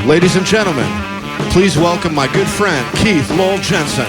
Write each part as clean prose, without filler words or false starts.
Ladies and gentlemen, please welcome my good friend, Keith Lowell Jensen.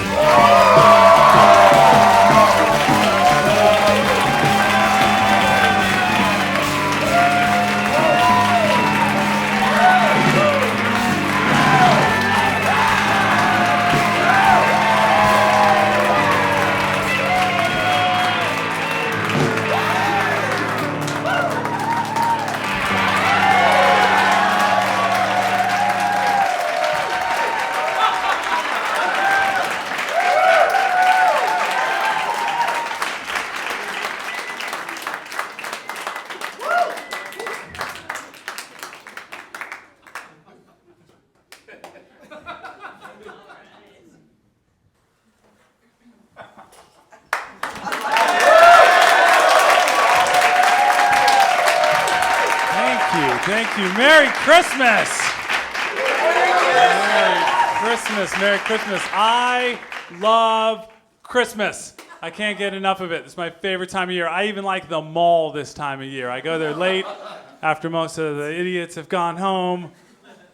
Thank you. Merry Christmas. Merry Christmas. Merry Christmas. I love Christmas. I can't get enough of it. It's my favorite time of year. I even like the mall this time of year. I go there late after most of the idiots have gone home,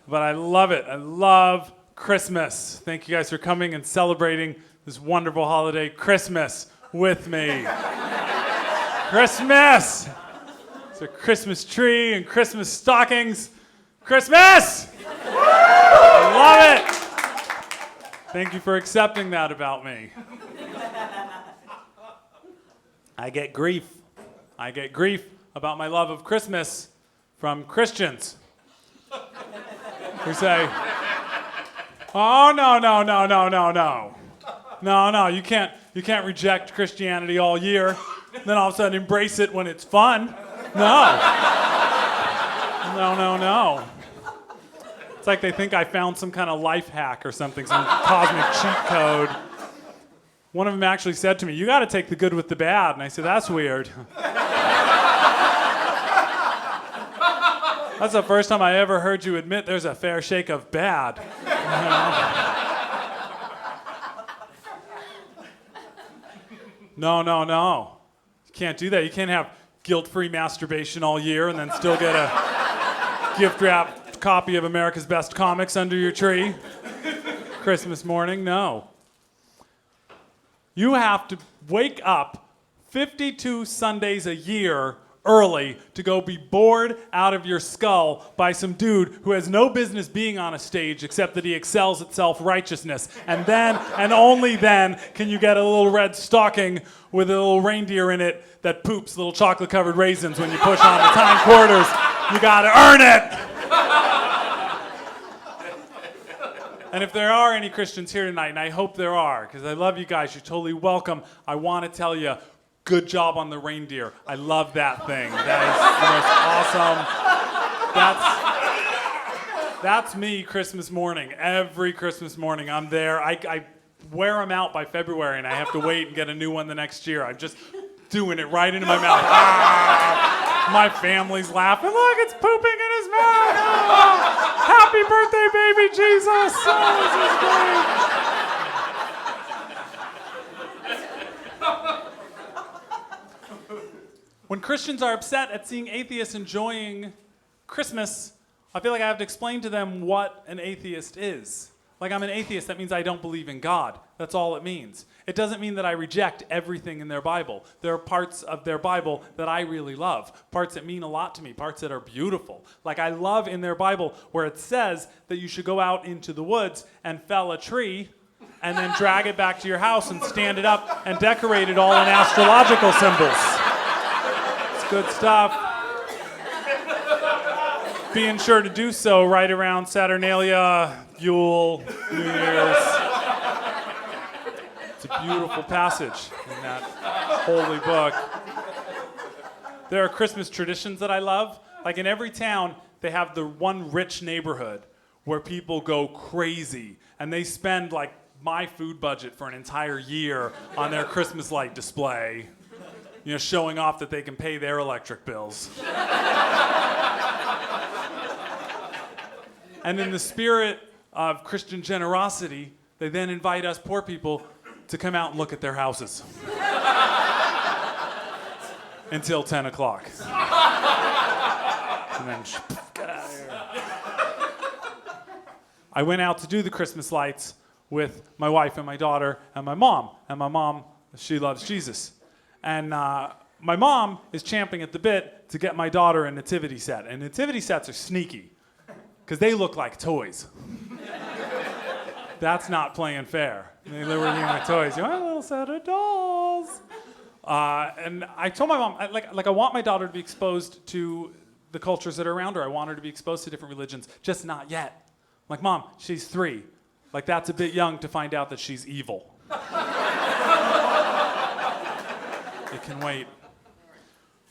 but I love it. I love Christmas. Thank you guys for coming and celebrating this wonderful holiday, Christmas, with me. Christmas! It's a Christmas tree and Christmas stockings. Christmas! I love it! Thank you for accepting that about me. I get grief. I get grief about my love of Christmas from Christians who say, oh, no, you can't reject Christianity all year, then all of a sudden embrace it when it's fun. No. It's like they think I found some kind of life hack or something, some cosmic cheat code. One of them actually said to me, you got to take the good with the bad. And I said, that's weird. That's the first time I ever heard you admit there's a fair shake of bad. No. You can't do that. You can't have guilt-free masturbation all year and then still get a gift-wrapped copy of America's Best Comics under your tree Christmas morning. No. You have to wake up 52 Sundays a year early to go be bored out of your skull by some dude who has no business being on a stage except that he excels at self-righteousness. And then, and only then, can you get a little red stocking with a little reindeer in it that poops little chocolate-covered raisins when you push on the time quarters. You gotta earn it! And if there are any Christians here tonight, and I hope there are, because I love you guys, you're totally welcome, I want to tell you, good job on the reindeer. I love that thing. That is the most awesome. That's me Christmas morning. Every Christmas morning I'm there. I wear them out by February and I have to wait and get a new one the next year. I'm just doing it right into my mouth. My family's laughing. Look, it's pooping in his mouth. Oh, happy birthday, baby Jesus. Oh, this is great. When Christians are upset at seeing atheists enjoying Christmas, I feel like I have to explain to them what an atheist is. Like, I'm an atheist, that means I don't believe in God. That's all it means. It doesn't mean that I reject everything in their Bible. There are parts of their Bible that I really love, parts that mean a lot to me, parts that are beautiful. Like, I love in their Bible where it says that you should go out into the woods and fell a tree and then drag it back to your house and stand it up and decorate it all in astrological symbols. It's good stuff. Being sure to do so right around Saturnalia, Yule, New Year's. It's a beautiful passage in that holy book. There are Christmas traditions that I love. Like in every town, they have the one rich neighborhood where people go crazy and they spend like my food budget for an entire year on their Christmas light display, you know, showing off that they can pay their electric bills. And in the spirit of Christian generosity, they then invite us poor people to come out and look at their houses until 10 o'clock. And then, get out of here. I went out to do the Christmas lights with my wife and my daughter and my mom. And my mom, she loves Jesus. And my mom is champing at the bit to get my daughter a nativity set. And nativity sets are sneaky because they look like toys. That's not playing fair. They were using my toys. You want a little set of dolls. And I told my mom, I want my daughter to be exposed to the cultures that are around her. I want her to be exposed to different religions, just not yet. I'm like, Mom, she's 3. Like, that's a bit young to find out that she's evil. It can wait.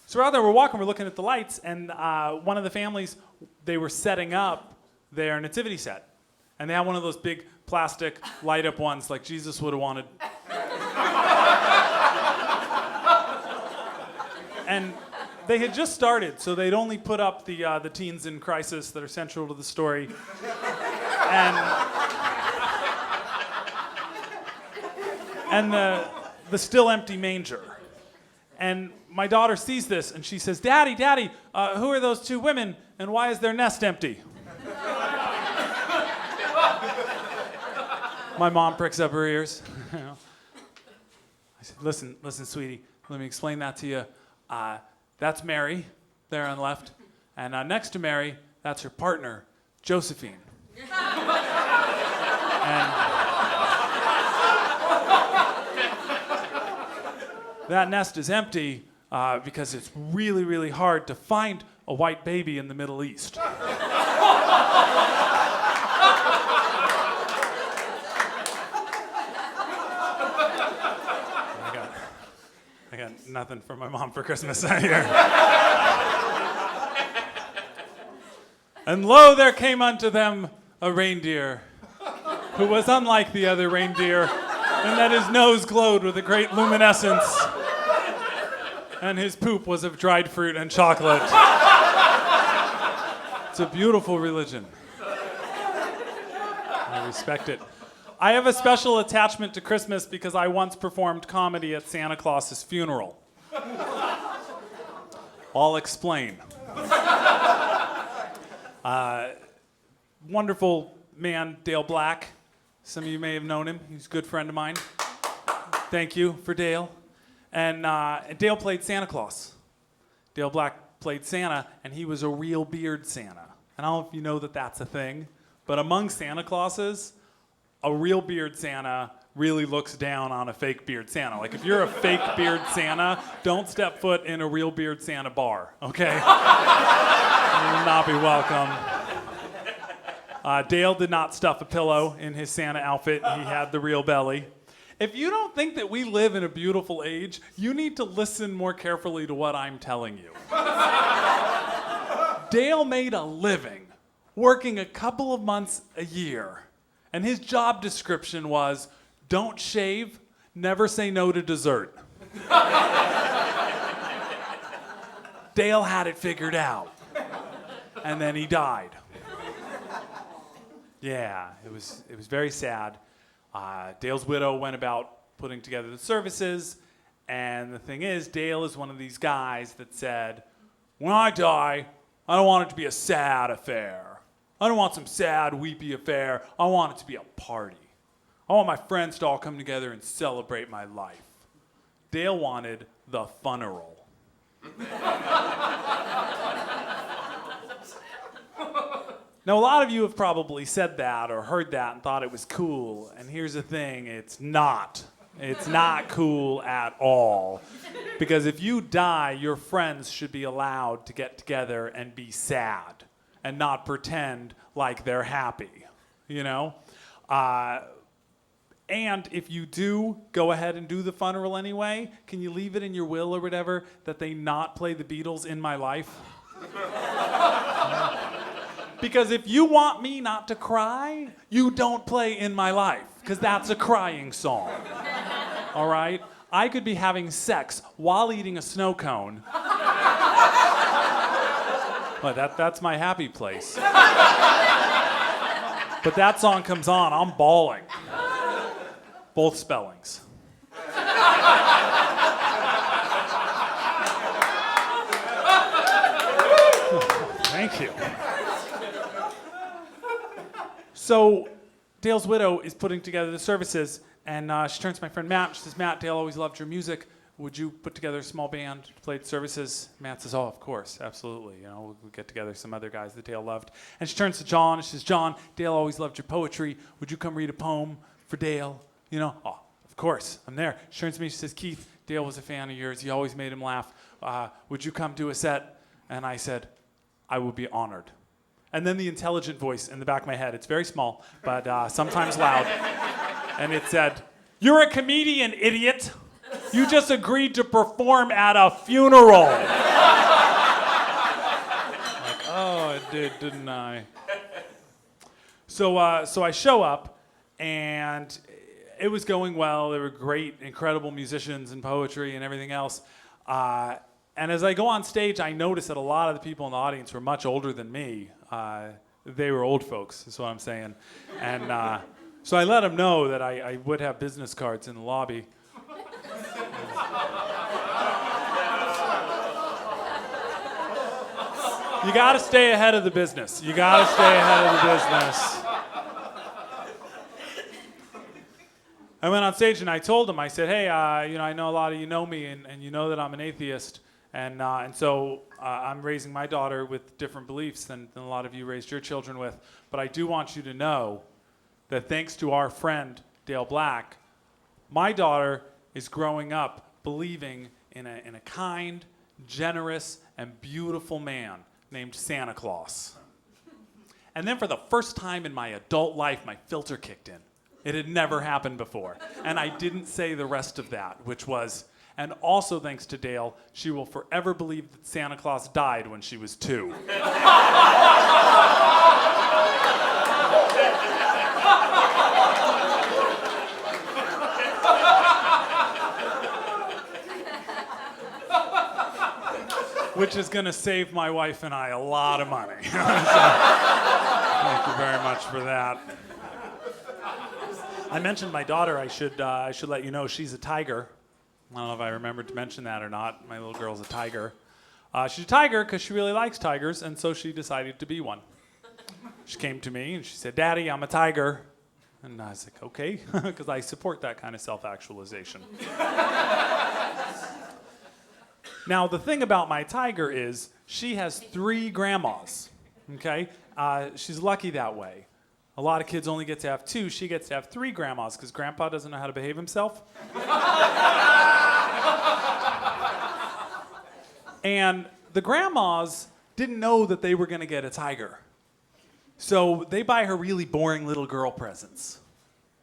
So we're out there, we're walking, we're looking at the lights, and one of the families, they were setting up their nativity set. And they had one of those big plastic light-up ones like Jesus would have wanted. And they had just started, so they'd only put up the teens in crisis that are central to the story. And the still empty manger. And my daughter sees this, and she says, Daddy, who are those 2 women, and why is their nest empty? My mom pricks up her ears. I said, listen, sweetie, let me explain that to you. That's Mary, there on the left. And next to Mary, that's her partner, Josephine. And that nest is empty because it's really, really hard to find a white baby in the Middle East. I got nothing for my mom for Christmas here. And lo, there came unto them a reindeer who was unlike the other reindeer, in that his nose glowed with a great luminescence, and his poop was of dried fruit and chocolate. It's a beautiful religion. I respect it. I have a special attachment to Christmas because I once performed comedy at Santa Claus's funeral. I'll explain. Wonderful man, Dale Black. Some of you may have known him. He's a good friend of mine. Thank you for Dale. And Dale played Santa Claus. Dale Black played Santa, and he was a real beard Santa. And I don't know if you know that that's a thing, but among Santa Clauses, a real beard Santa really looks down on a fake beard Santa. Like, if you're a fake beard Santa, don't step foot in a real beard Santa bar, okay? You will not be welcome. Dale did not stuff a pillow in his Santa outfit. He had the real belly. If you don't think that we live in a beautiful age, you need to listen more carefully to what I'm telling you. Dale made a living working a couple of months a year. And his job description was, don't shave, never say no to dessert. Dale had it figured out. And then he died. Yeah, it was very sad. Dale's widow went about putting together the services. And the thing is, Dale is one of these guys that said, when I die, I don't want it to be a sad affair. I don't want some sad, weepy affair. I want it to be a party. I want my friends to all come together and celebrate my life. Dale wanted the funeral. Now, a lot of you have probably said that or heard that and thought it was cool. And here's the thing, it's not. It's not cool at all. Because if you die, your friends should be allowed to get together and be sad and not pretend like they're happy, you know? And if you do go ahead and do the funeral anyway, can you leave it in your will or whatever that they not play the Beatles in my life? Because if you want me not to cry, you don't play In My Life, because that's a crying song. All right? I could be having sex while eating a snow cone. But that's my happy place. But that song comes on, I'm bawling. Both spellings. Thank you. So Dale's widow is putting together the services, and she turns to my friend Matt. She says, Matt, Dale always loved your music. Would you put together a small band to play the services? Matt says, oh, of course, absolutely. You know, we'll get together some other guys that Dale loved. And she turns to John and she says, John, Dale always loved your poetry. Would you come read a poem for Dale? You know, oh, of course, I'm there. She turns to me, she says, Keith, Dale was a fan of yours. You always made him laugh. Would you come do a set? And I said, I would be honored. And then the intelligent voice in the back of my head, it's very small, but sometimes loud, and it said, you're a comedian, idiot. You just agreed to perform at a funeral. Like, oh, I did, didn't I? So I show up, and it was going well. They were great, incredible musicians and poetry and everything else. And as I go on stage, I notice that a lot of the people in the audience were much older than me. They were old folks, is what I'm saying. And so I let them know that I would have business cards in the lobby. You gotta stay ahead of the business. You gotta stay ahead of the business. I went on stage and I told them, I said, hey, I know a lot of you know me and you know that I'm an atheist. And so I'm raising my daughter with different beliefs than a lot of you raised your children with. But I do want you to know that thanks to our friend, Dale Black, my daughter is growing up believing in a kind, generous, and beautiful man named Santa Claus. And then for the first time in my adult life, my filter kicked in. It had never happened before. And I didn't say the rest of that, which was, and also thanks to Dale, she will forever believe that Santa Claus died when she was 2. Which is going to save my wife and I a lot of money. So, thank you very much for that. I mentioned my daughter. I should let you know she's a tiger. I don't know if I remembered to mention that or not. My little girl's a tiger. She's a tiger because she really likes tigers, and so she decided to be one. She came to me and she said, Daddy, I'm a tiger. And I was like, okay, because I support that kind of self-actualization. Now, the thing about my tiger is she has 3 grandmas, okay? She's lucky that way. A lot of kids only get to have 2. She gets to have 3 grandmas because Grandpa doesn't know how to behave himself. And the grandmas didn't know that they were going to get a tiger. So they buy her really boring little girl presents.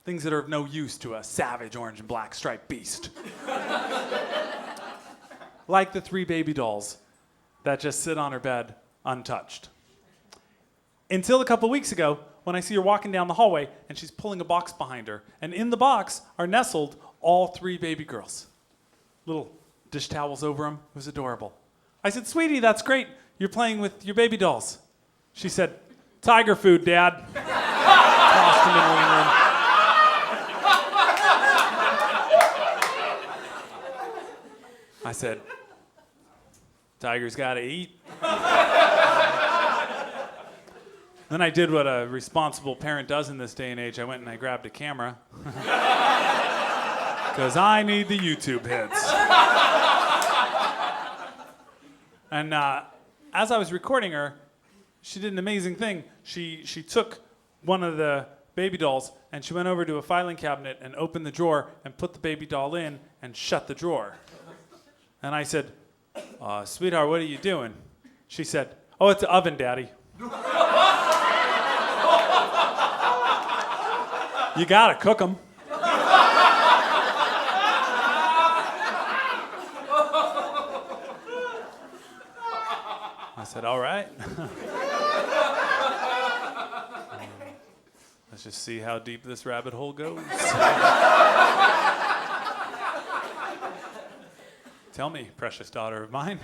Things that are of no use to a savage orange and black striped beast. Like the 3 baby dolls that just sit on her bed untouched. Until a couple weeks ago, when I see her walking down the hallway and she's pulling a box behind her. And in the box are nestled all 3 baby girls. Little dish towels over them. It was adorable. I said, sweetie, that's great. You're playing with your baby dolls. She said, tiger food, Dad. Tossed them in the living room. I said, tiger's gotta eat. Then I did what a responsible parent does in this day and age. I went and I grabbed a camera. Because I need the YouTube hits. And as I was recording her, she did an amazing thing. She took one of the baby dolls and she went over to a filing cabinet and opened the drawer and put the baby doll in and shut the drawer. And I said, sweetheart, what are you doing? She said, oh, it's an oven, Daddy. You gotta cook them. I said, all right. Let's just see how deep this rabbit hole goes. Tell me, precious daughter of mine,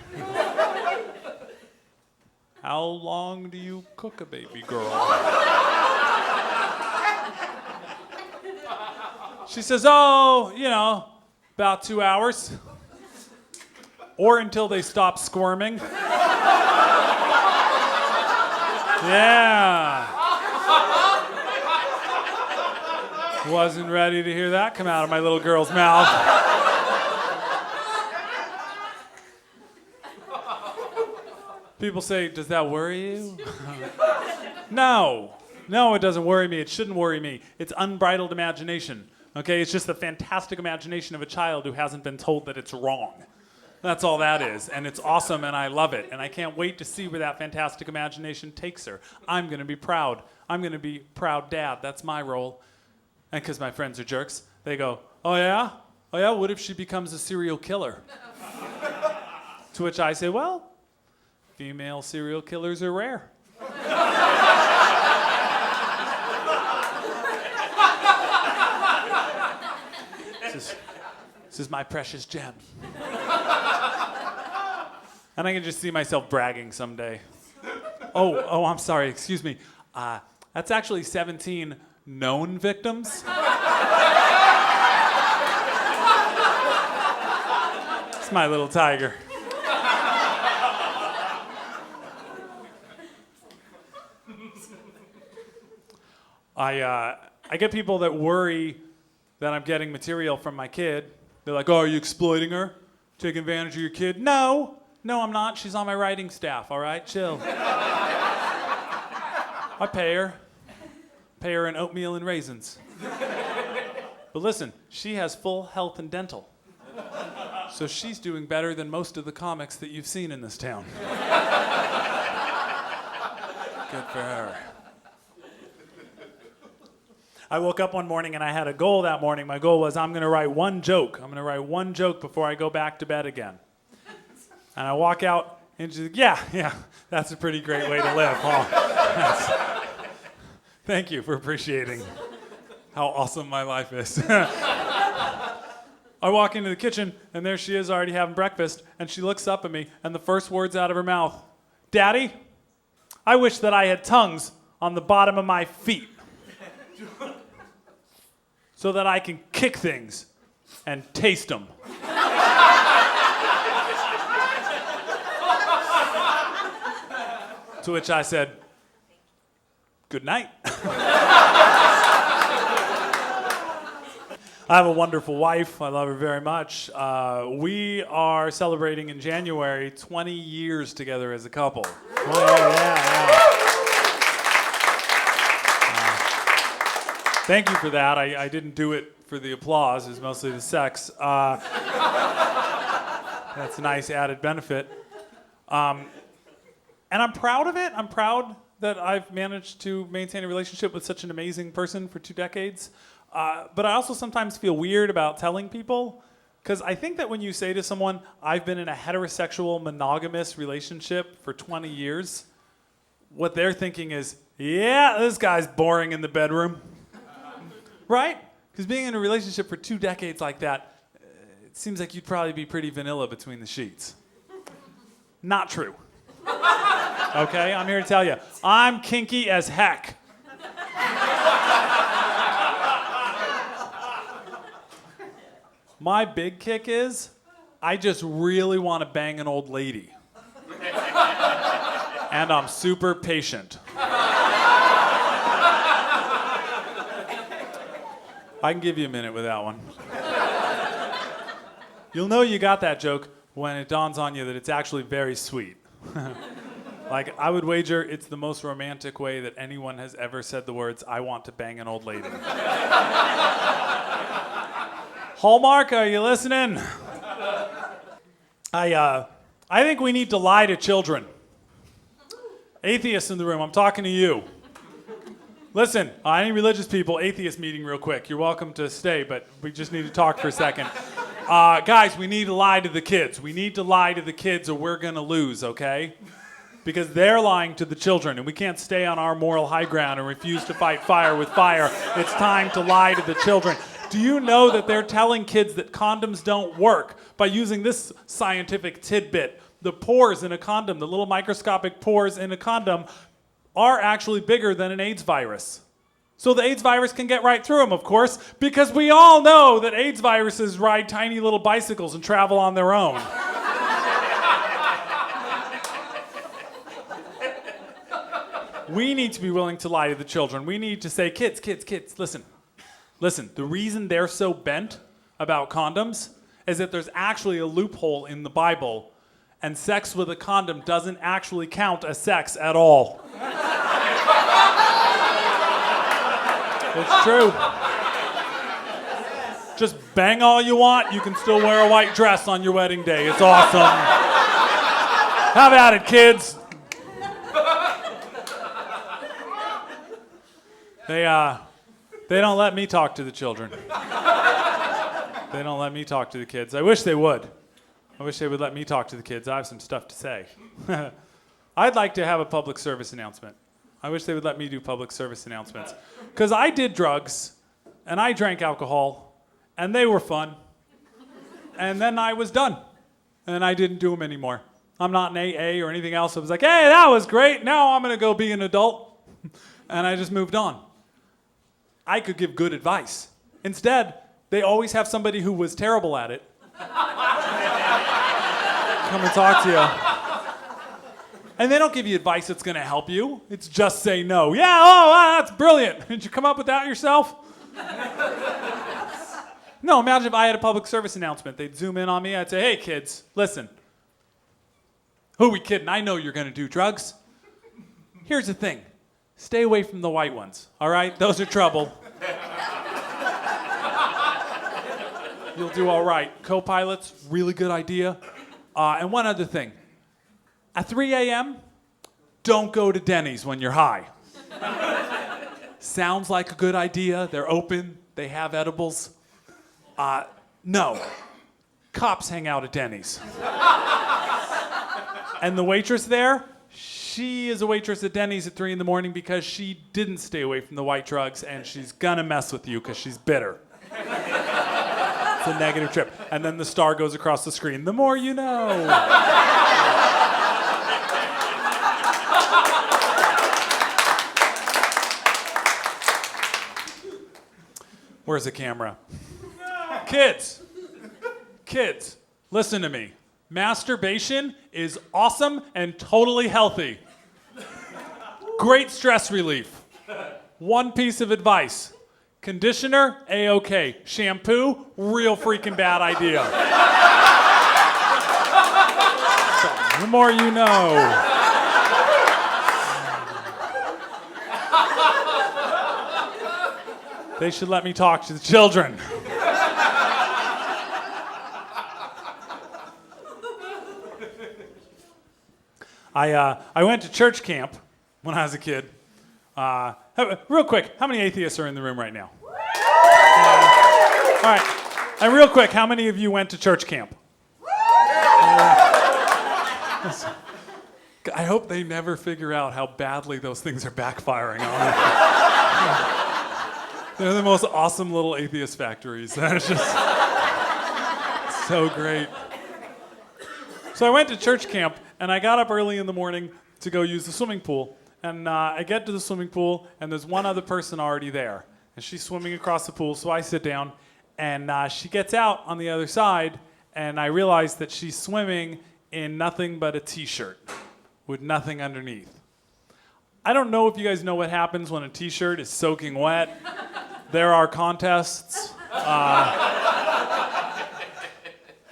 how long do you cook a baby girl? She says, oh, about 2 hours. Or until they stop squirming. Yeah. Wasn't ready to hear that come out of my little girl's mouth. People say, does that worry you? No, it doesn't worry me. It shouldn't worry me. It's unbridled imagination, okay? It's just the fantastic imagination of a child who hasn't been told that it's wrong. That's all that is, and it's awesome, and I love it, and I can't wait to see where that fantastic imagination takes her. I'm going to be proud. I'm going to be proud dad. That's my role. And because my friends are jerks, they go, oh yeah? Oh yeah, what if she becomes a serial killer? To which I say, well, female serial killers are rare. This is my precious gem. And I can just see myself bragging someday. Oh, I'm sorry, excuse me. That's actually 17 known victims. It's my little tiger. I get people that worry that I'm getting material from my kid. They're like, oh, are you exploiting her? Taking advantage of your kid? No, I'm not. She's on my writing staff, all right? Chill. I pay her. Pay her in oatmeal and raisins. But listen, she has full health and dental. So she's doing better than most of the comics that you've seen in this town. Good for her. I woke up one morning and I had a goal that morning. My goal was I'm going to write one joke. I'm going to write one joke before I go back to bed again. And I walk out and she's like, yeah, that's a pretty great way to live, huh? Thank you for appreciating how awesome my life is. I walk into the kitchen and there she is already having breakfast and she looks up at me and the first words out of her mouth, Daddy, I wish that I had tongues on the bottom of my feet so that I can kick things and taste them. To which I said, good night. I have a wonderful wife. I love her very much. We are celebrating in January 20 years together as a couple. Yeah. Thank you for that. I didn't do it for the applause. It was mostly the sex. That's a nice added benefit. And I'm proud of it. I'm proud that I've managed to maintain a relationship with such an amazing person for 2 decades. But I also sometimes feel weird about telling people, because I think that when you say to someone, I've been in a heterosexual monogamous relationship for 20 years, what they're thinking is, yeah, this guy's boring in the bedroom. Right? Because being in a relationship for 2 decades like that, it seems like you'd probably be pretty vanilla between the sheets. Not true. Okay, I'm here to tell you, I'm kinky as heck. My big kick is, I just really want to bang an old lady. And I'm super patient. I can give you a minute with that one. You'll know you got that joke when it dawns on you that it's actually very sweet. Like, I would wager it's the most romantic way that anyone has ever said the words, I want to bang an old lady. Hallmark, are you listening? I think we need to lie to children. Atheists in the room, I'm talking to you. Listen, any religious people, atheist meeting real quick. You're welcome to stay, but we just need to talk for a second. Guys, we need to lie to the kids. We need to lie to the kids or we're going to lose, okay? Because they're lying to the children, and we can't stay on our moral high ground and refuse to fight fire with fire. It's time to lie to the children. Do you know that they're telling kids that condoms don't work by using this scientific tidbit? The pores in a condom, the little microscopic pores in a condom, are actually bigger than an AIDS virus. So the AIDS virus can get right through them, of course, because we all know that AIDS viruses ride tiny little bicycles and travel on their own. We need to be willing to lie to the children. We need to say, kids, listen. Listen, the reason they're so bent about condoms is that there's actually a loophole in the Bible, and sex with a condom doesn't actually count as sex at all. It's true. Just bang all you want, you can still wear a white dress on your wedding day. It's awesome. Have at it, kids. They don't let me talk to the children. They don't let me talk to the kids. I wish they would. I wish they would let me talk to the kids. I have some stuff to say. I'd like to have a public service announcement. I wish they would let me do public service announcements. Because I did drugs, and I drank alcohol, and they were fun. And then I was done, and I didn't do them anymore. I'm not an AA or anything else. I was like, hey, that was great. Now I'm going to go be an adult. And I just moved on. I could give good advice. Instead, they always have somebody who was terrible at it come and talk to you. And they don't give you advice that's going to help you. It's just say no. Yeah, oh, wow, that's brilliant. Did you come up with that yourself? No, imagine if I had a public service announcement. They'd zoom in on me. I'd say, hey, kids, listen. Who are we kidding? I know you're going to do drugs. Here's the thing. Stay away from the white ones, all right? Those are trouble. You'll do all right. Co-pilots, really good idea. And one other thing. At 3 a.m., don't go to Denny's when you're high. Sounds like a good idea. They're open. They have edibles. No. Cops hang out at Denny's. And the waitress there, she is a waitress at Denny's at 3 in the morning because she didn't stay away from the white drugs, and she's gonna mess with you because she's bitter. It's a negative trip. And then the star goes across the screen. The more you know. Where's the camera? Kids, listen to me. Masturbation is awesome and totally healthy. Great stress relief. One piece of advice. Conditioner, A-OK. Shampoo, real freaking bad idea. So, the more you know. They should let me talk to the children. I went to church camp when I was a kid. Real quick, how many atheists are in the room right now? All right. And real quick, how many of you went to church camp? I hope they never figure out how badly those things are backfiring on them. They're the most awesome little atheist factories. It's just so great. So I went to church camp, and I got up early in the morning to go use the swimming pool. And I get to the swimming pool, and there's one other person already there. And she's swimming across the pool, so I sit down, and she gets out on the other side, and I realize that she's swimming in nothing but a t-shirt with nothing underneath. I don't know if you guys know what happens when a t-shirt is soaking wet. There are contests.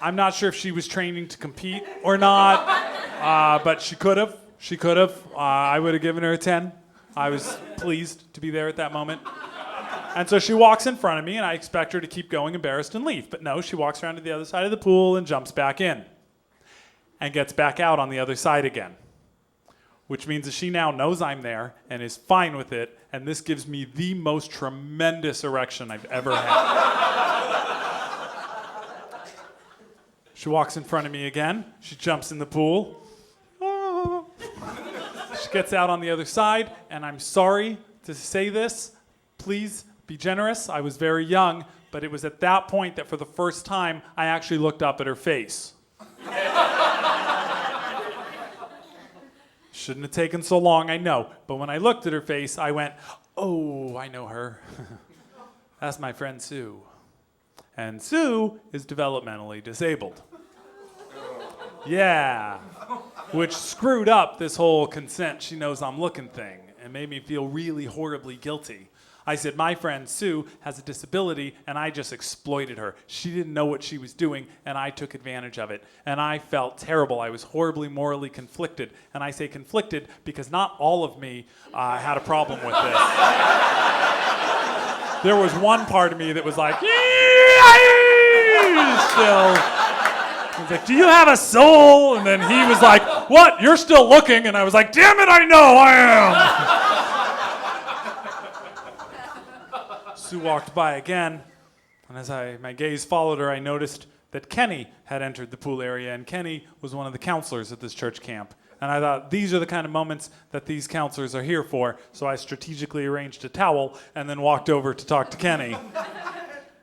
I'm not sure if she was training to compete or not, but she could have. She could have. I would have given her a 10. I was pleased to be there at that moment. And so she walks in front of me, and I expect her to keep going embarrassed and leave. But no, she walks around to the other side of the pool and jumps back in and gets back out on the other side again, which means that she now knows I'm there and is fine with it, and this gives me the most tremendous erection I've ever had. She walks in front of me again. She jumps in the pool. She gets out on the other side, and I'm sorry to say this. Please be generous. I was very young, but it was at that point that for the first time, I actually looked up at her face. Shouldn't have taken so long, I know. But when I looked at her face, I went, oh, I know her. That's my friend Sue. And Sue is developmentally disabled. Yeah. Which screwed up this whole consent she knows I'm looking thing. and made me feel really horribly guilty. I said, my friend Sue has a disability, and I just exploited her. She didn't know what she was doing, and I took advantage of it. And I felt terrible. I was horribly morally conflicted. And I say conflicted because not all of me had a problem with this. There was one part of me that was like, still. I was like, do you have a soul? And then he was like, what? You're still looking? And I was like, damn it, I know I am. Sue walked by again, and as my gaze followed her, I noticed that Kenny had entered the pool area, and Kenny was one of the counselors at this church camp. And I thought, these are the kind of moments that these counselors are here for, so I strategically arranged a towel and then walked over to talk to Kenny.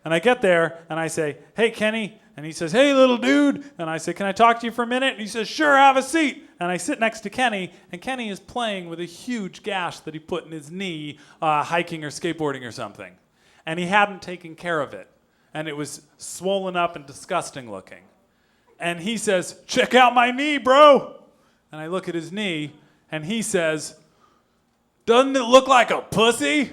And I get there, and I say, hey, Kenny. And he says, hey, little dude. And I say, can I talk to you for a minute? And he says, sure, have a seat. And I sit next to Kenny, and Kenny is playing with a huge gash that he put in his knee hiking or skateboarding or something. And he hadn't taken care of it. And it was swollen up and disgusting looking. And he says, check out my knee, bro. And I look at his knee, and he says, doesn't it look like a pussy?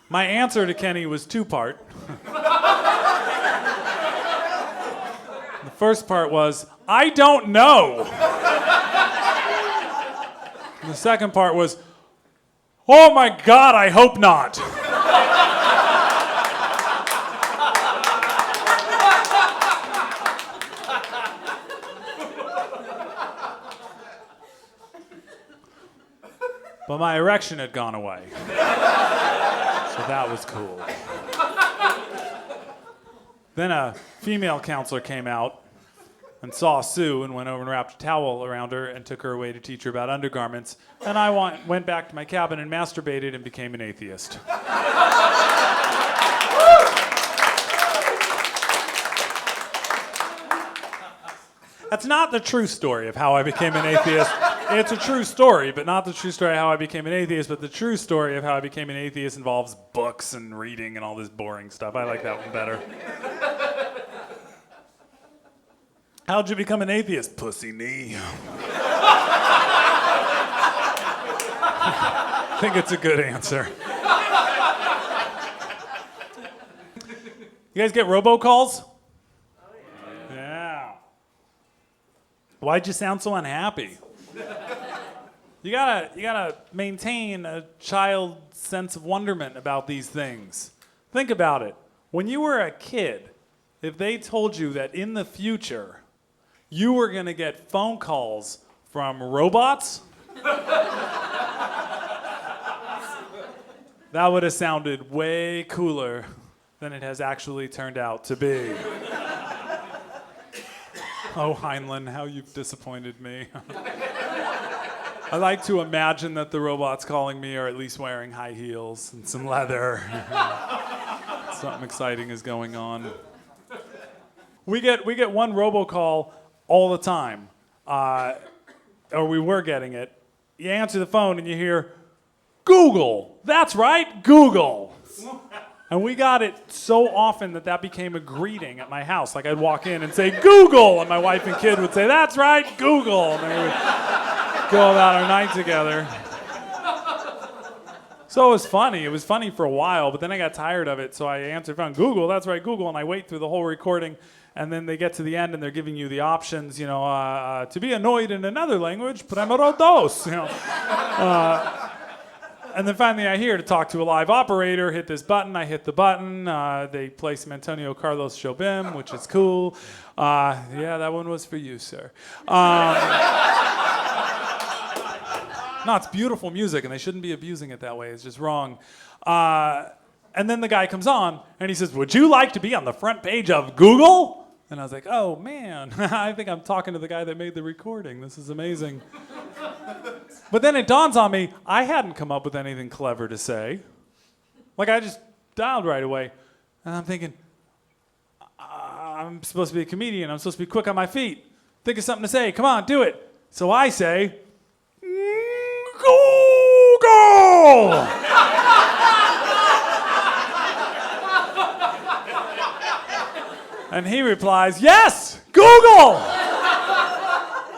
My answer to Kenny was two-part. The first part was, I don't know. And the second part was, oh my God, I hope not. But my erection had gone away. So that was cool. Then a female counselor came out and saw Sue and went over and wrapped a towel around her and took her away to teach her about undergarments. And I went back to my cabin and masturbated and became an atheist. That's not the true story of how I became an atheist. It's a true story, but not the true story of how I became an atheist. But the true story of how I became an atheist involves books and reading and all this boring stuff. I like that one better. How'd you become an atheist, pussy knee? I think it's a good answer. You guys get robocalls? Yeah. Why'd you sound so unhappy? You gotta maintain a child's sense of wonderment about these things. Think about it. When you were a kid, if they told you that in the future you were gonna get phone calls from robots, that would have sounded way cooler than it has actually turned out to be. Oh, Heinlein, how you've disappointed me. I like to imagine that the robots calling me are at least wearing high heels and some leather. Something exciting is going on. We get one robocall all the time, or we were getting it. You answer the phone and you hear, Google. That's right, Google. And we got it so often that became a greeting at my house. Like I'd walk in and say, Google, and my wife and kid would say, that's right, Google. And then we would go about our night together. So it was funny. It was funny for a while, but then I got tired of it, so I answered phone, Google, that's right, Google, and I wait through the whole recording, and then they get to the end and they're giving you the options, to be annoyed in another language, premero dos, And then finally I hear to talk to a live operator, hit this button, I hit the button, they play some Antonio Carlos Jobim, which is cool. Yeah, that one was for you, sir. No, it's beautiful music, and they shouldn't be abusing it that way. It's just wrong. And then the guy comes on, and he says, would you like to be on the front page of Google? And I was like, oh, man, I think I'm talking to the guy that made the recording. This is amazing. But then it dawns on me, I hadn't come up with anything clever to say. Like, I just dialed right away. And I'm thinking, I'm supposed to be a comedian. I'm supposed to be quick on my feet. Think of something to say. Come on, do it. So I say, Google! And he replies, yes, Google!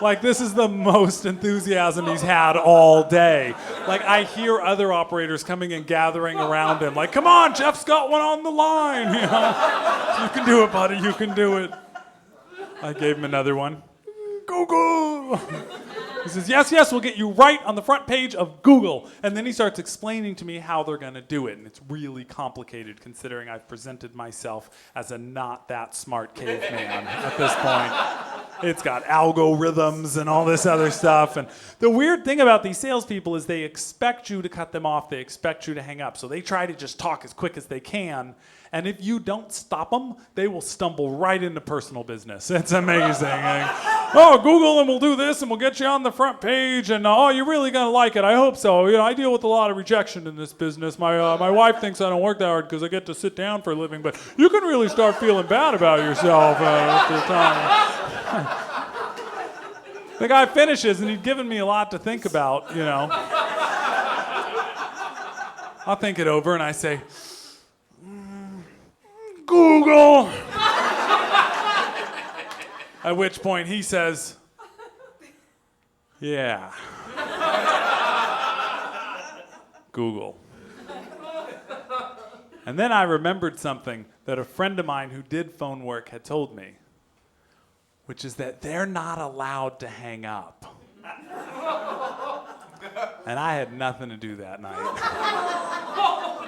Like, this is the most enthusiasm he's had all day. Like, I hear other operators coming and gathering around him. Like, come on, Jeff's got one on the line. You know? You can do it, buddy. You can do it. I gave him another one. Google. He says, yes, we'll get you right on the front page of Google. And then he starts explaining to me how they're going to do it. And it's really complicated considering I've presented myself as a not that smart caveman at this point. It's got algorithms and all this other stuff. And the weird thing about these salespeople is they expect you to cut them off. They expect you to hang up. So they try to just talk as quick as they can. And if you don't stop them, they will stumble right into personal business. It's amazing. Oh, Google and we'll do this and we'll get you on the front page and oh, you're really gonna like it. I hope so. You know, I deal with a lot of rejection in this business. My wife thinks I don't work that hard because I get to sit down for a living, but you can really start feeling bad about yourself after time. The guy finishes and he'd given me a lot to think about, you know. I'll think it over and I say, Google. At which point he says, yeah. Google. And then I remembered something that a friend of mine who did phone work had told me, which is that they're not allowed to hang up. And I had nothing to do that night.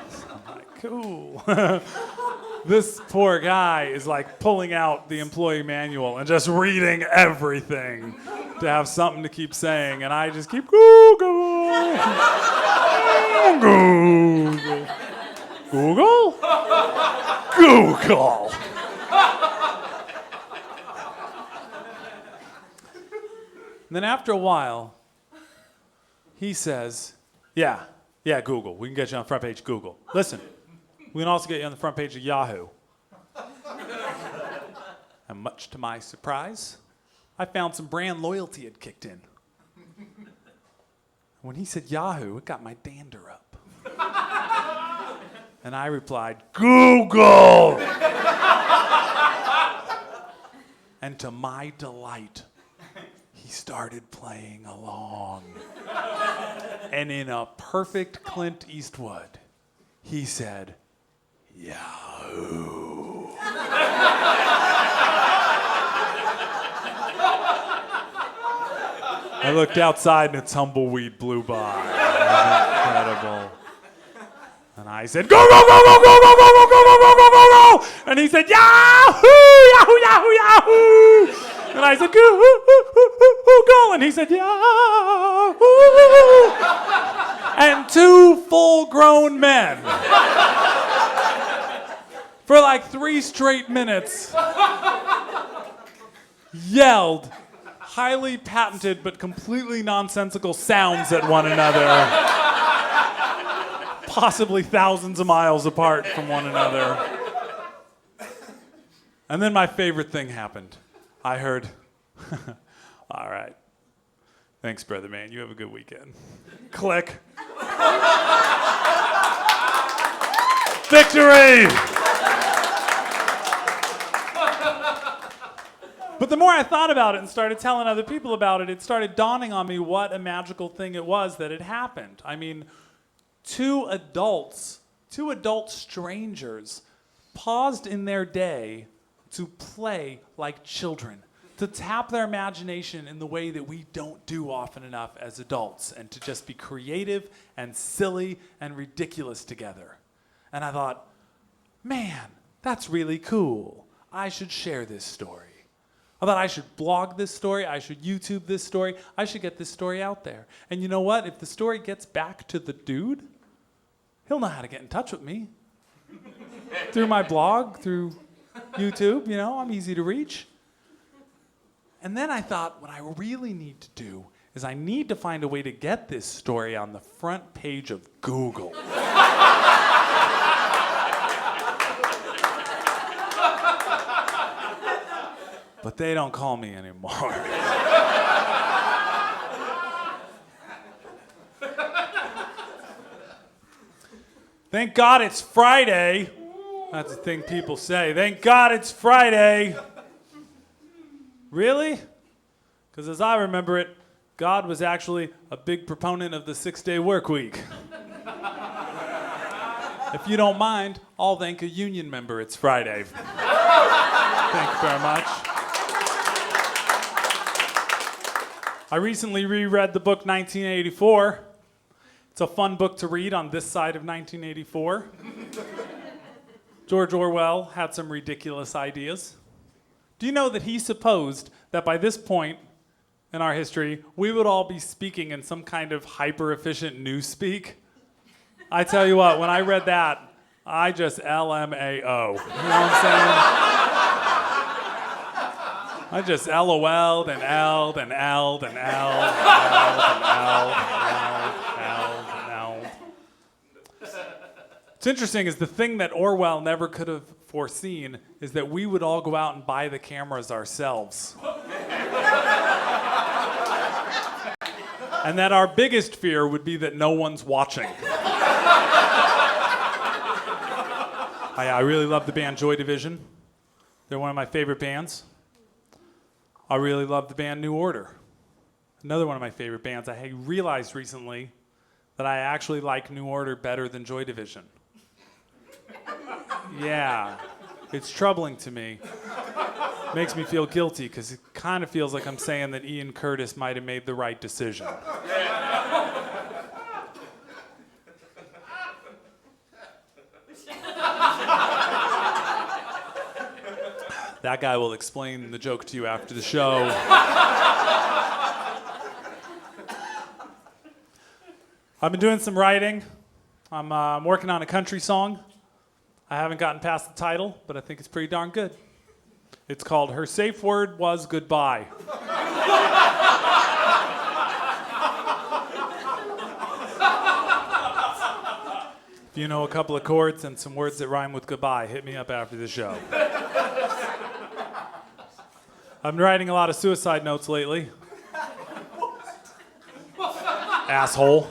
So I'm like, cool. This poor guy is like pulling out the employee manual and just reading everything to have something to keep saying, and I just keep Google. Google? Google. And then after a while, he says, yeah, Google. We can get you on the front page, Google. Listen. We can also get you on the front page of Yahoo. And much to my surprise, I found some brand loyalty had kicked in. When he said Yahoo, it got my dander up. And I replied, Google! And to my delight, he started playing along. And in a perfect Clint Eastwood, he said, Yahoo. I looked outside and a tumbleweed blew by. It was incredible. And I said, go, go, go, go, go, go, go, go, go, go, go, go, go, go. And he said, Yahoo, Yahoo, Yahoo, Yahoo. And I said, go. And he said, Yahoo. And two full-grown men for like 3 straight minutes yelled highly patented but completely nonsensical sounds at one another, possibly thousands of miles apart from one another. And then my favorite thing happened. I heard, all right, thanks, brother man, you have a good weekend. Click. Victory! But the more I thought about it and started telling other people about it, it started dawning on me what a magical thing it was that had happened. I mean, two adult strangers paused in their day to play like children, to tap their imagination in the way that we don't do often enough as adults, and to just be creative and silly and ridiculous together. And I thought, man, that's really cool. I should share this story. I thought I should blog this story. I should YouTube this story. I should get this story out there. And you know what? If the story gets back to the dude, he'll know how to get in touch with me. Through my blog, through YouTube, you know, I'm easy to reach. And then I thought, what I really need to do is I need to find a way to get this story on the front page of Google. But they don't call me anymore. Thank God it's Friday. That's the thing people say. Thank God it's Friday. Really? Because as I remember it, God was actually a big proponent of the 6-day work week. If you don't mind, I'll thank a union member. It's Friday. Thank you very much. I recently reread the book 1984. It's a fun book to read on this side of 1984. George Orwell had some ridiculous ideas. Do you know that he supposed that by this point in our history, we would all be speaking in some kind of hyper-efficient newspeak? I tell you what, when I read that, I just LMAO. You know what I'm saying? I just LOL'd and L'd and L'd and L'd and L'd and L'd and L'd. What's interesting is the thing that Orwell never could have foreseen is that we would all go out and buy the cameras ourselves. And that our biggest fear would be that no one's watching. I really love the band Joy Division. They're one of my favorite bands. I really love the band New Order. Another one of my favorite bands. I realized recently that I actually like New Order better than Joy Division. Yeah, it's troubling to me. Makes me feel guilty because it kind of feels like I'm saying that Ian Curtis might have made the right decision. That guy will explain the joke to you after the show. I've been doing some writing. I'm working on a country song. I haven't gotten past the title, but I think it's pretty darn good. It's called Her Safe Word Was Goodbye. If you know a couple of chords and some words that rhyme with goodbye, hit me up after the show. I've been writing a lot of suicide notes lately. Asshole.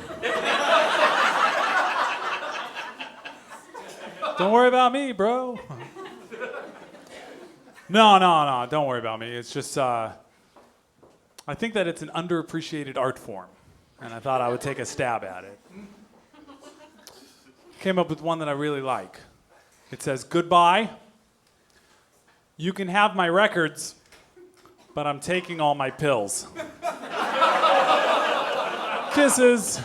Don't worry about me, bro. No, don't worry about me. It's just, I think that it's an underappreciated art form, and I thought I would take a stab at it. Came up with one that I really like. It says, goodbye. You can have my records, but I'm taking all my pills. Kisses.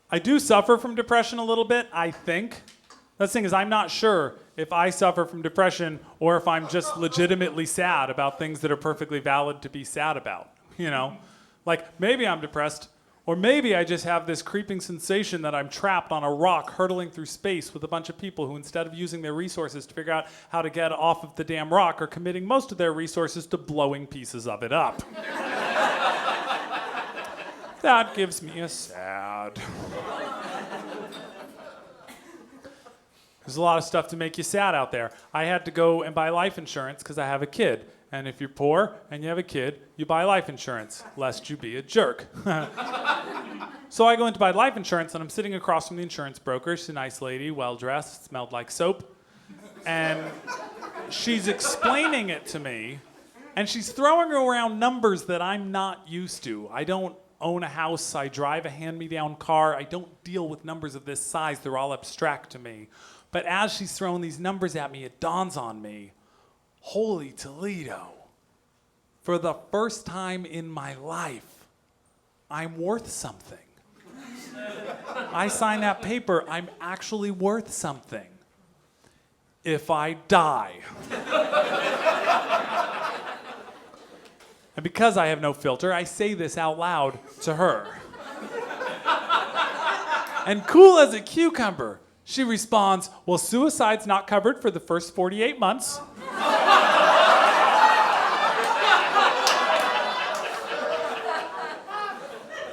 I do suffer from depression a little bit, I think. The thing is, I'm not sure if I suffer from depression or if I'm just legitimately sad about things that are perfectly valid to be sad about, you know? Like, maybe I'm depressed, or maybe I just have this creeping sensation that I'm trapped on a rock hurtling through space with a bunch of people who, instead of using their resources to figure out how to get off of the damn rock, are committing most of their resources to blowing pieces of it up. That gives me a sad. There's a lot of stuff to make you sad out there. I had to go and buy life insurance because I have a kid. And if you're poor and you have a kid, you buy life insurance, lest you be a jerk. So I go in to buy life insurance, and I'm sitting across from the insurance broker. She's a nice lady, well-dressed, smelled like soap. And she's explaining it to me, and she's throwing around numbers that I'm not used to. I don't own a house. I drive a hand-me-down car. I don't deal with numbers of this size. They're all abstract to me. But as she's throwing these numbers at me, it dawns on me, holy Toledo, for the first time in my life, I'm worth something. I sign that paper, I'm actually worth something. If I die. And because I have no filter, I say this out loud to her. And cool as a cucumber, she responds, well, suicide's not covered for the first 48 months.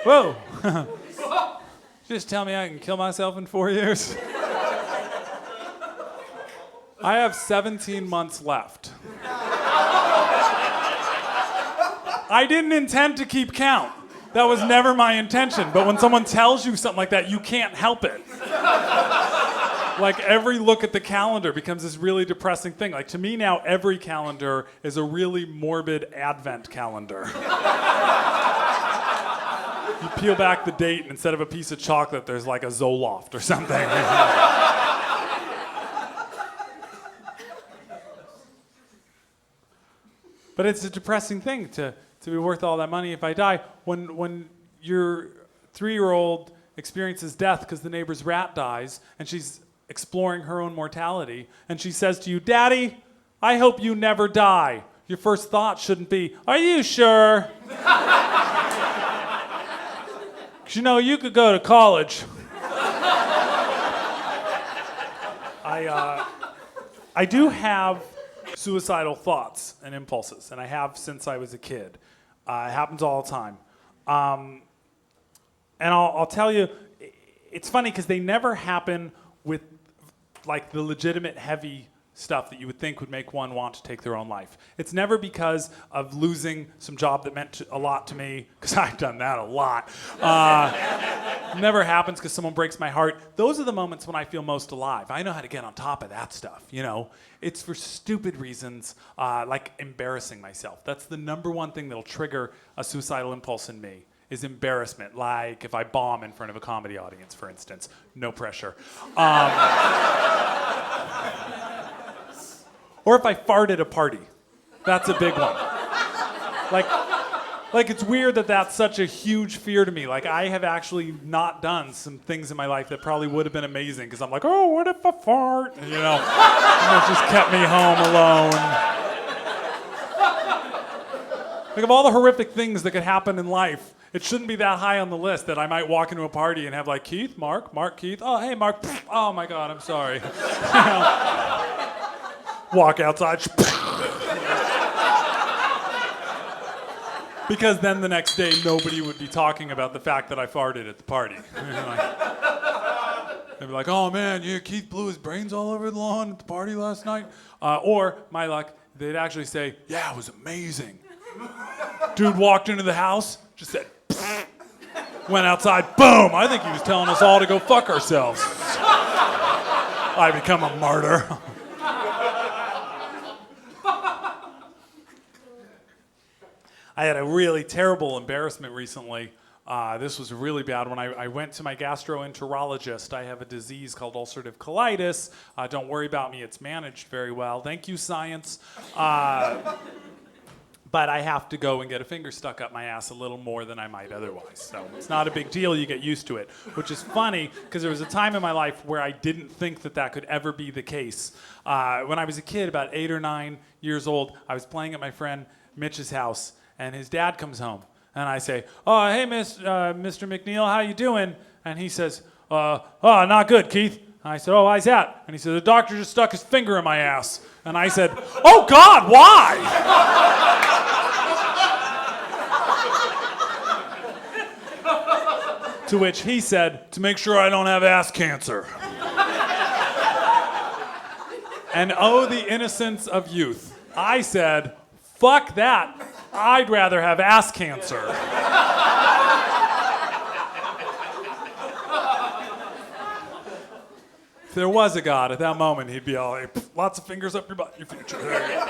Whoa. Just tell me I can kill myself in 4 years. I have 17 months left. I didn't intend to keep count. That was never my intention. But when someone tells you something like that, you can't help it. Like every look at the calendar becomes this really depressing thing. Like to me now, every calendar is a really morbid Advent calendar. You peel back the date, and instead of a piece of chocolate, there's like a Zoloft or something. But it's a depressing thing to be worth all that money if I die. When your 3-year-old experiences death because the neighbor's rat dies, and she's exploring her own mortality, and she says to you, "Daddy, I hope you never die." Your first thought shouldn't be, "Are you sure?" Because you know, you could go to college. I do have suicidal thoughts and impulses, and I have since I was a kid. It happens all the time. And I'll tell you, it's funny because they never happen with like the legitimate heavy stuff that you would think would make one want to take their own life. It's never because of losing some job that meant a lot to me, because I've done that a lot. Never happens because someone breaks my heart. Those are the moments when I feel most alive. I know how to get on top of that stuff, you know. It's for stupid reasons, like embarrassing myself. That's the number one thing that'll trigger a suicidal impulse in me, is embarrassment. Like if I bomb in front of a comedy audience, for instance. No pressure. Or if I fart at a party. That's a big one. Like it's weird that that's such a huge fear to me. Like I have actually not done some things in my life that probably would have been amazing because I'm like, oh, what if I fart? And, you know, and it just kept me home alone. Like of all the horrific things that could happen in life, it shouldn't be that high on the list that I might walk into a party and have like, Keith, Mark, Keith. Oh, hey, Mark. Oh my God, I'm sorry. You know? Walk outside. Because then the next day, nobody would be talking about the fact that I farted at the party. They'd be like, oh man, yeah, Keith blew his brains all over the lawn at the party last night. Or, my luck, they'd actually say, yeah, it was amazing. Dude walked into the house, just said, went outside, boom. I think he was telling us all to go fuck ourselves. I become a martyr. I had a really terrible embarrassment recently. This was a really bad one. I went to my gastroenterologist. I have a disease called ulcerative colitis. Don't worry about me. It's managed very well. Thank you, science. But I have to go and get a finger stuck up my ass a little more than I might otherwise. So it's not a big deal. You get used to it, which is funny because there was a time in my life where I didn't think that could ever be the case. When I was a kid, about 8 or 9 years old, I was playing at my friend Mitch's house, and his dad comes home. And I say, oh, hey, Mr. McNeil, how you doing? And he says, oh, not good, Keith. And I said, oh, why's that? And he said, the doctor just stuck his finger in my ass. And I said, oh, God, why? To which he said, to make sure I don't have ass cancer. And oh, the innocence of youth. I said, fuck that. I'd rather have ass cancer. If there was a God at that moment, he'd be all like, lots of fingers up your butt, your future. There you go.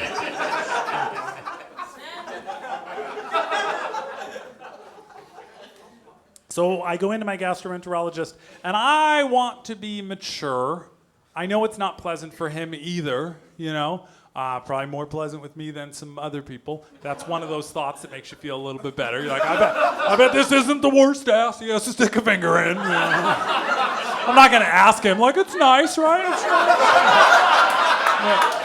So I go into my gastroenterologist, and I want to be mature. I know it's not pleasant for him either, you know. Probably more pleasant with me than some other people. That's one of those thoughts that makes you feel a little bit better. You're like, I bet this isn't the worst ass he has to stick a finger in. You know? I'm not gonna ask him, like, it's nice, right? It's nice. Yeah.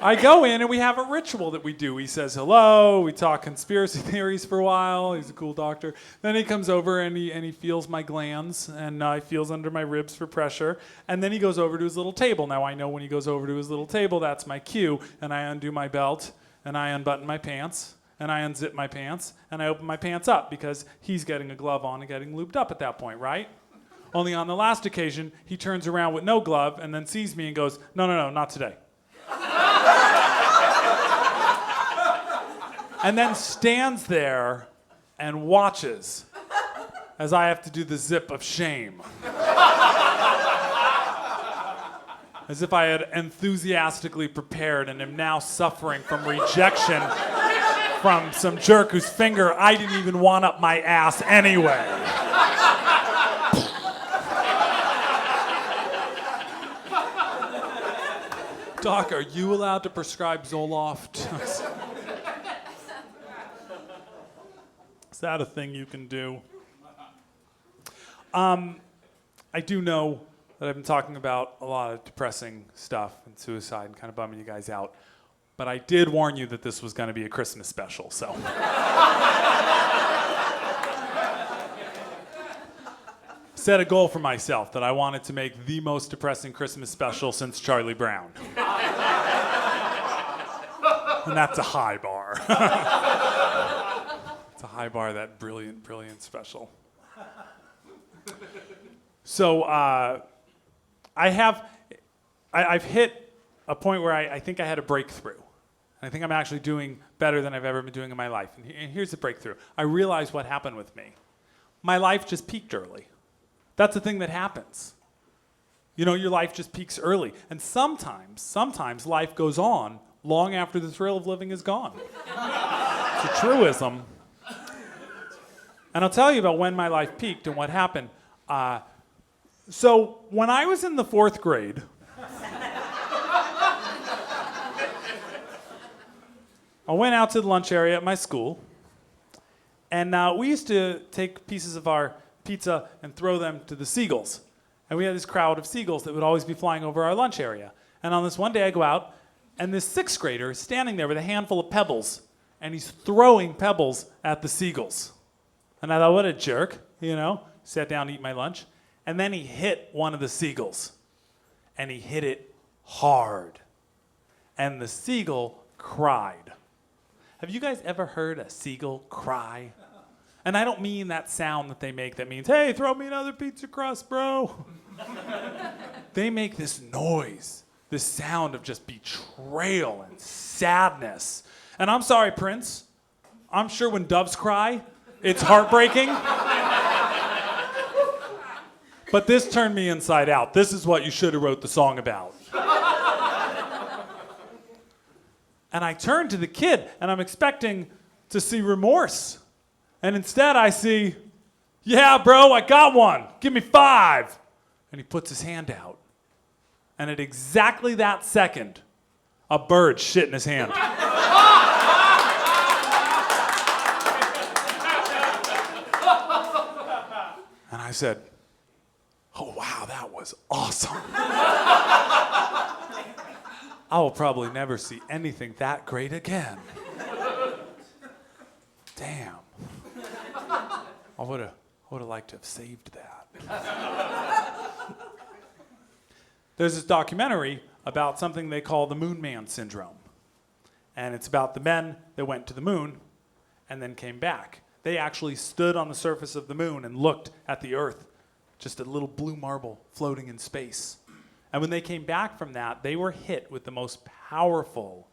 I go in and we have a ritual that we do. He says hello, we talk conspiracy theories for a while. He's a cool doctor. Then he comes over and he feels my glands, and he feels under my ribs for pressure. And then he goes over to his little table. Now I know when he goes over to his little table, that's my cue. And I undo my belt, and I unbutton my pants, and I unzip my pants, and I open my pants up because he's getting a glove on and getting lubed up at that point, right? Only on the last occasion, he turns around with no glove and then sees me and goes, no, not today. And then stands there and watches as I have to do the zip of shame. As if I had enthusiastically prepared and am now suffering from rejection from some jerk whose finger I didn't even want up my ass anyway. Doc, are you allowed to prescribe Zoloft? Is that a thing you can do? I do know that I've been talking about a lot of depressing stuff and suicide and kind of bumming you guys out. But I did warn you that this was going to be a Christmas special, so. Set a goal for myself that I wanted to make the most depressing Christmas special since Charlie Brown. And that's a high bar. It's a high bar, that brilliant, brilliant special. So I've hit a point where I think I had a breakthrough. And I think I'm actually doing better than I've ever been doing in my life. And here's the breakthrough. I realized what happened with me. My life just peaked early. That's the thing that happens. You know, your life just peaks early. And sometimes life goes on long after the thrill of living is gone. It's a truism. And I'll tell you about when my life peaked and what happened. So when I was in the 4th grade, I went out to the lunch area at my school, and we used to take pieces of our pizza and throw them to the seagulls. And we had this crowd of seagulls that would always be flying over our lunch area. And on this one day I go out, and this 6th grader is standing there with a handful of pebbles, and he's throwing pebbles at the seagulls. And I thought, what a jerk, you know? Sat down to eat my lunch. And then he hit one of the seagulls. And he hit it hard. And the seagull cried. Have you guys ever heard a seagull cry? And I don't mean that sound that they make that means, hey, throw me another pizza crust, bro. They make this noise, this sound of just betrayal and sadness. And I'm sorry, Prince. I'm sure when doves cry, it's heartbreaking. But this turned me inside out. This is what you should have wrote the song about. And I turned to the kid, and I'm expecting to see remorse. And instead I see, yeah, bro, I got one. Give me 5. And he puts his hand out. And at exactly that second, a bird shit in his hand. And I said, oh, wow, that was awesome. I will probably never see anything that great again. Damn. I would have liked to have saved that. There's this documentary about something they call the Moon Man syndrome. And it's about the men that went to the moon and then came back. They actually stood on the surface of the moon and looked at the Earth, just a little blue marble floating in space. And when they came back from that, they were hit with the most powerful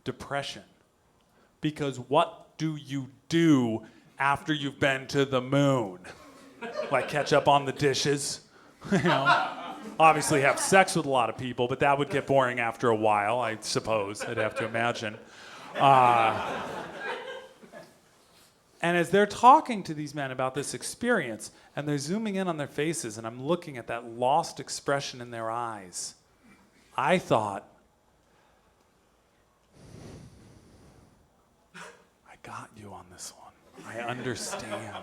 depression. Because what do you do after you've been to the moon? Like catch up on the dishes? You know? Obviously have sex with a lot of people, but that would get boring after a while, I suppose. I'd have to imagine. And as they're talking to these men about this experience, and they're zooming in on their faces, and I'm looking at that lost expression in their eyes, I thought, I got you on this one. I understand.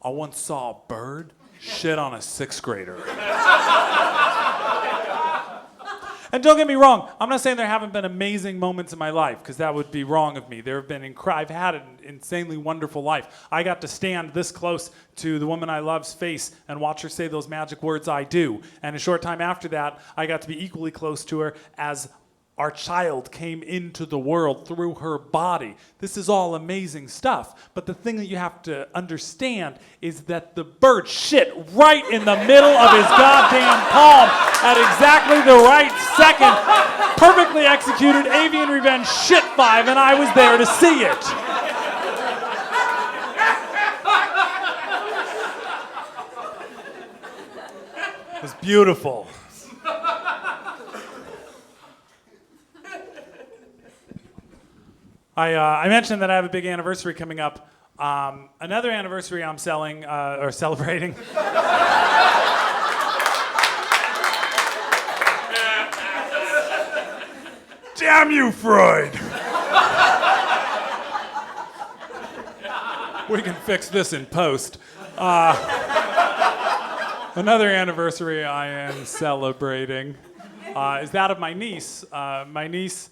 I once saw a bird shit on a 6th grader. And don't get me wrong, I'm not saying there haven't been amazing moments in my life, because that would be wrong of me. There have been I've had an insanely wonderful life. I got to stand this close to the woman I love's face and watch her say those magic words, I do. And a short time after that, I got to be equally close to her as our child came into the world through her body. This is all amazing stuff. But the thing that you have to understand is that the bird shit right in the middle of his goddamn palm at exactly the right second. Perfectly executed avian revenge shit 5, and I was there to see it. was beautiful. I mentioned that I have a big anniversary coming up. Another anniversary I'm celebrating. Damn you, Freud! We can fix this in post. Another anniversary I am celebrating is that of my niece. My niece,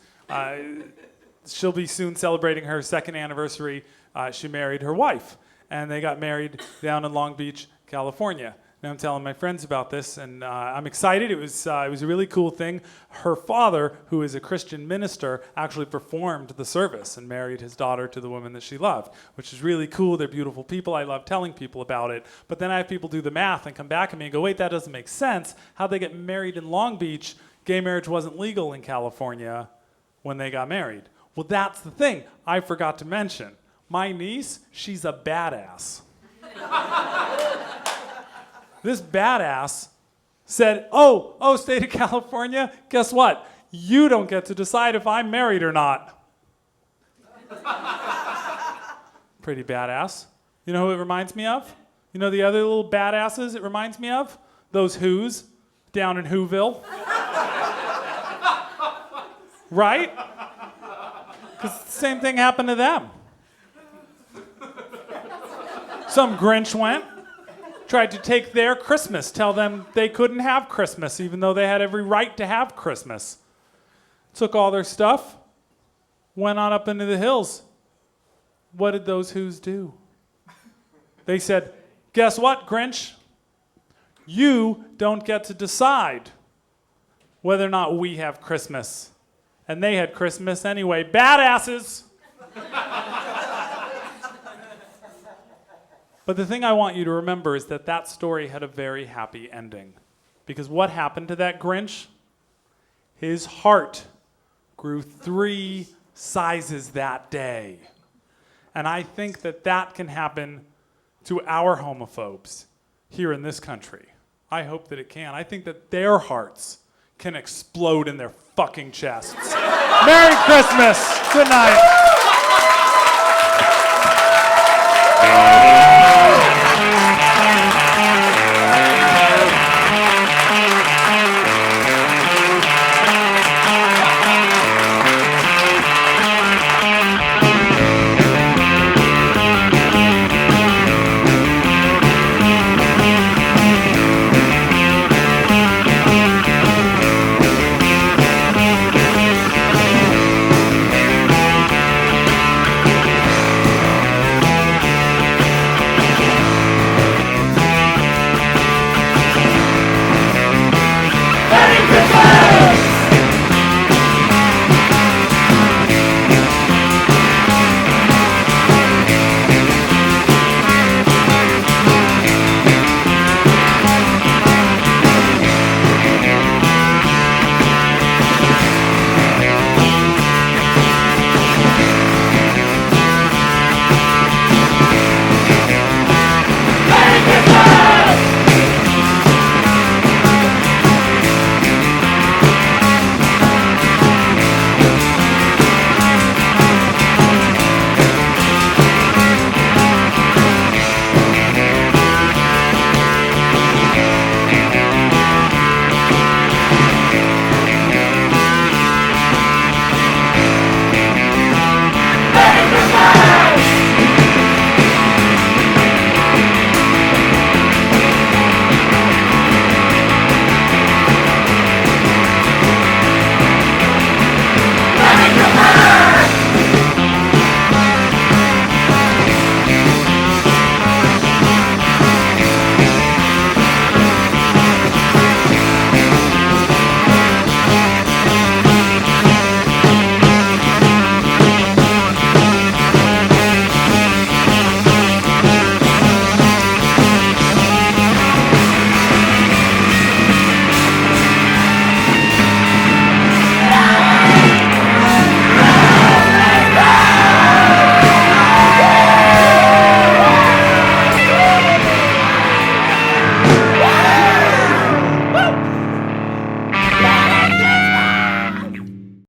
she'll be soon celebrating her second anniversary. She married her wife, and they got married down in Long Beach, California. Now I'm telling my friends about this, and I'm excited. It was a really cool thing. Her father, who is a Christian minister, actually performed the service and married his daughter to the woman that she loved, which is really cool. They're beautiful people. I love telling people about it. But then I have people do the math and come back at me and go, wait, that doesn't make sense. How'd they get married in Long Beach? Gay marriage wasn't legal in California when they got married. Well, that's the thing I forgot to mention. My niece, she's a badass. This badass said, oh, state of California, guess what? You don't get to decide if I'm married or not. Pretty badass. You know who it reminds me of? You know the other little badasses it reminds me of? Those Whos down in Whoville. Right? Because the same thing happened to them. Some Grinch went, tried to take their Christmas, tell them they couldn't have Christmas, even though they had every right to have Christmas. Took all their stuff, went on up into the hills. What did those Whos do? They said, guess what, Grinch? You don't get to decide whether or not we have Christmas. And they had Christmas anyway. Badasses! But the thing I want you to remember is that that story had a very happy ending. Because what happened to that Grinch? His heart grew 3 sizes that day. And I think that that can happen to our homophobes here in this country. I hope that it can. I think that their hearts can explode in their fucking chests. Merry Christmas! Good night.